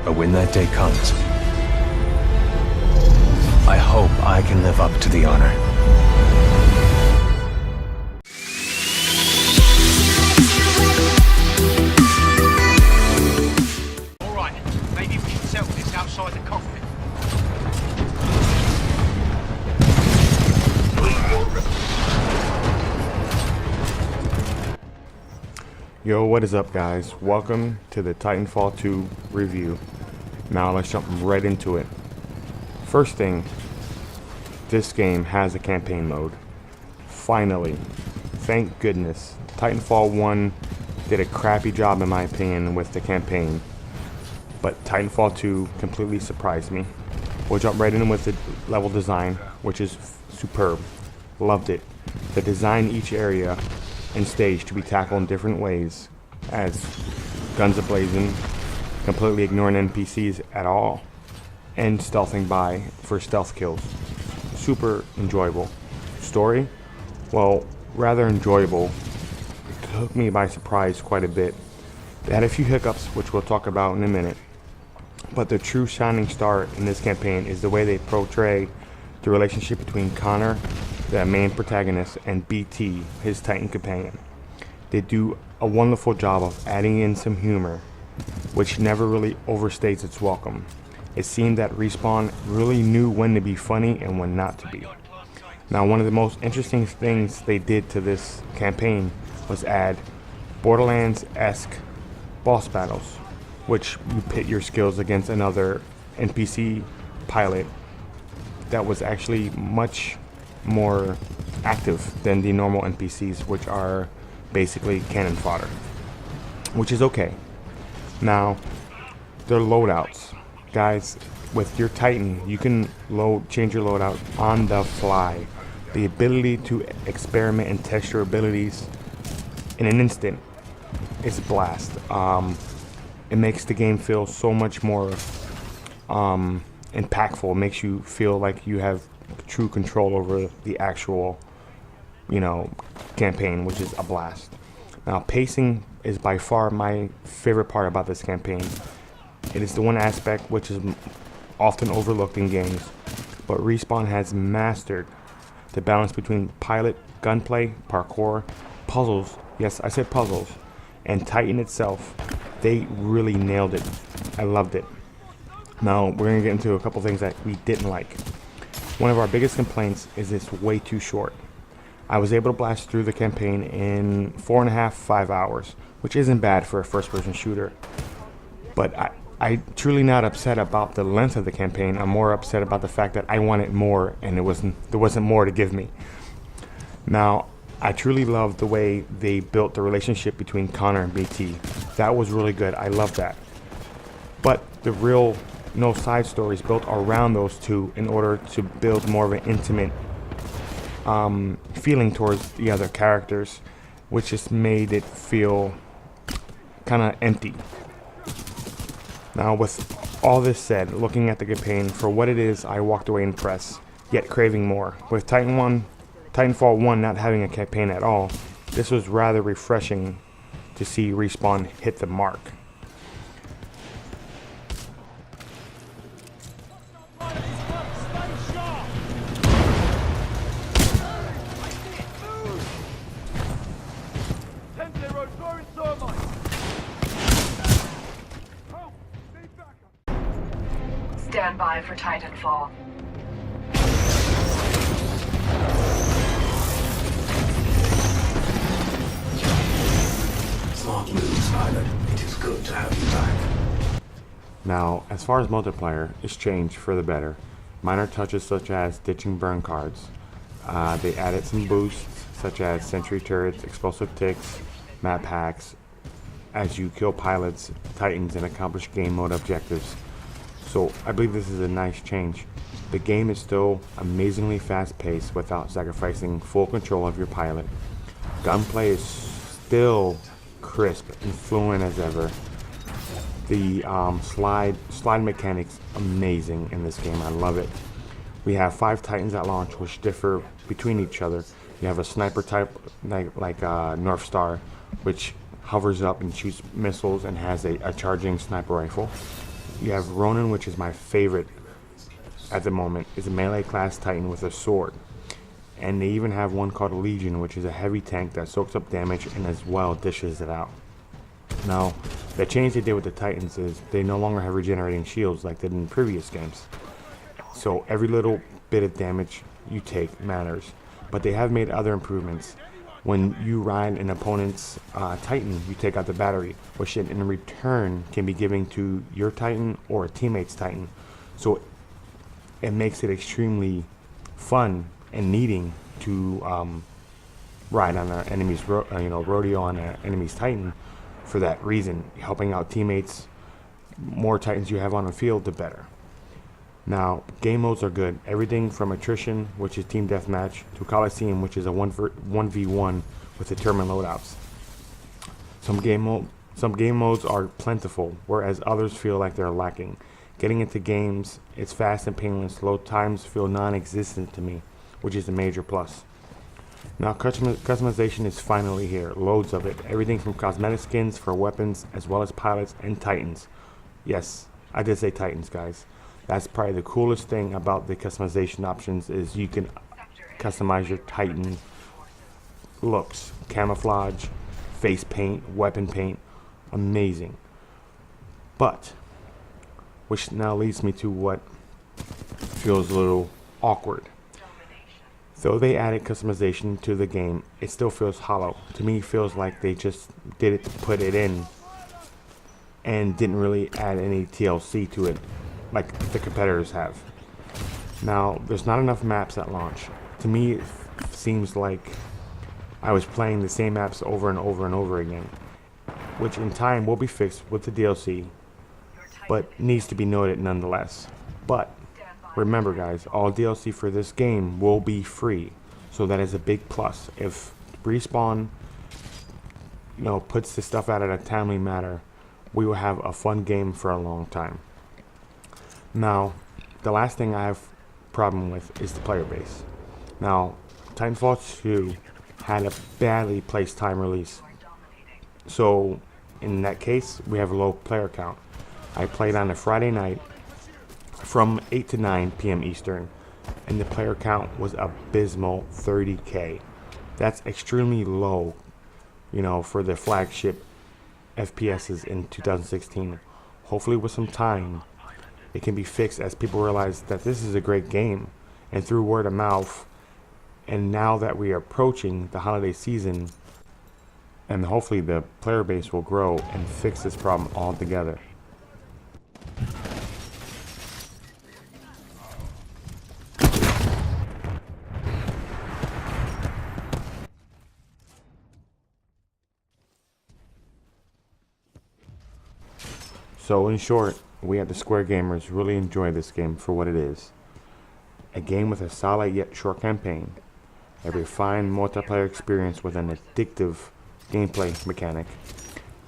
But when that day comes, I hope I can live up to the honor. All right, maybe we should settle this outside the cockpit. Yo, what is up, guys? Welcome to the Titanfall 2 review. Now let's jump right into it. First thing, this game has a campaign mode. Finally, thank goodness. Titanfall 1 did a crappy job in my opinion with the campaign, but Titanfall 2 completely surprised me. We'll jump right in with the level design, which is superb. Loved it. The design each area and stage to be tackled in different ways, as guns a-blazing, completely ignoring NPCs at all, and stealthing by for stealth kills. Super enjoyable. Story, well, rather enjoyable. It took me by surprise quite a bit. They had a few hiccups, which we'll talk about in a minute, but the true shining star in this campaign is the way they portray the relationship between Connor, the main protagonist, and BT, his Titan companion. They do a wonderful job of adding in some humor, which never really overstays its welcome. It seemed that Respawn really knew when to be funny and when not to be. Now, one of the most interesting things they did to this campaign was add Borderlands-esque boss battles, which you pit your skills against another NPC pilot that was actually much more active than the normal NPCs, which are basically cannon fodder, which is okay. Now, their loadouts, guys, with your Titan, you can change your loadout on the fly. The ability to experiment and test your abilities in an instant is a blast. It makes the game feel so much more impactful. It makes you feel like you have true control over the actual, campaign, which is a blast. Now, pacing is by far my favorite part about this campaign. It is the one aspect which is often overlooked in games, but Respawn has mastered the balance between pilot, gunplay, parkour, puzzles, yes, I said puzzles, and Titan itself. They really nailed it. I loved it. Now, we're going to get into a couple things that we didn't like. One of our biggest complaints is it's way too short. I was able to blast through the campaign in 4.5–5 hours, which isn't bad for a first-person shooter. But I'm truly not upset about the length of the campaign. I'm more upset about the fact that I wanted more, and there wasn't more to give me. Now, I truly love the way they built the relationship between Connor and BT. That was really good. I love that. But the real no side stories built around those two in order to build more of an intimate feeling towards the other characters, which just made it feel kind of empty. Now, with all this said, looking at the campaign for what it is, I walked away impressed, yet craving more. With Titanfall 1 not having a campaign at all, this was rather refreshing to see Respawn hit the mark. Stand by for Titanfall. Smart moves, pilot. It is good to have you back. Now, as far as multiplayer, it's changed for the better. Minor touches such as ditching burn cards. They added some boosts such as sentry turrets, explosive ticks, map hacks, as you kill pilots, titans, and accomplish game mode objectives. So I believe this is a nice change. The game is still amazingly fast-paced without sacrificing full control of your pilot. Gunplay is still crisp and fluent as ever. The slide mechanics amazing in this game. I love it. We have 5 Titans at launch, which differ between each other. You have a sniper type like North Star, which hovers up and shoots missiles and has a charging sniper rifle. You have Ronin, which is my favorite at the moment. Is a melee class Titan with a sword. And they even have one called Legion, which is a heavy tank that soaks up damage and as well dishes it out. Now, the change they did with the Titans is they no longer have regenerating shields like they did in previous games. So every little bit of damage you take matters. But they have made other improvements. When you ride an opponent's Titan, you take out the battery, which in return can be given to your Titan or a teammate's Titan. So it makes it extremely fun and needing to ride on an enemy's rodeo on an enemy's Titan. For that reason, helping out teammates, more Titans you have on the field, the better. Now, game modes are good. Everything from attrition, which is team deathmatch, to Coliseum, which is a 1v1 with determined loadouts. Some game modes are plentiful, whereas others feel like they're lacking. Getting into games, it's fast and painless. Load times feel non-existent to me, which is a major plus. Now, customization is finally here. Loads of it. Everything from cosmetic skins for weapons, as well as pilots and Titans. Yes, I did say Titans, guys. That's probably the coolest thing about the customization options is you can customize your Titan looks, camouflage, face paint, weapon paint. Amazing. But, which now leads me to what feels a little awkward. Though they added customization to the game, it still feels hollow. To me, it feels like they just did it to put it in and didn't really add any TLC to it like the competitors have. Now, there's not enough maps at launch. To me, it seems like I was playing the same maps over and over and over again, which in time will be fixed with the DLC, but needs to be noted nonetheless. But remember, guys, all DLC for this game will be free, so that is a big plus. If Respawn, puts this stuff out at a timely manner, we will have a fun game for a long time. Now, the last thing I have problem with is the player base. Now, Titanfall 2 had a badly placed time release, so in that case, we have a low player count. I played on a Friday night from 8 to 9 p.m. Eastern, and the player count was abysmal 30k. That's extremely low, for the flagship FPSs in 2016. Hopefully with some time, it can be fixed as people realize that this is a great game, and through word of mouth, and now that we are approaching the holiday season, and hopefully the player base will grow and fix this problem altogether. So in short, we at the Square Gamers really enjoy this game for what it is. A game with a solid yet short campaign, a refined multiplayer experience with an addictive gameplay mechanic.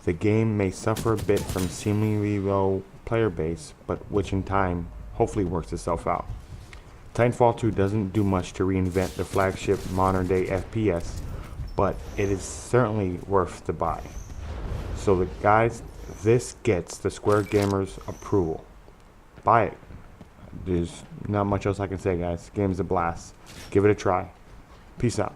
The game may suffer a bit from seemingly low player base, but which in time hopefully works itself out. Titanfall 2 doesn't do much to reinvent the flagship modern day FPS, but it is certainly worth the buy. So guys, this gets the Square Gamers approval. Buy it. There's not much else I can say, guys. The game's a blast. Give it a try. Peace out.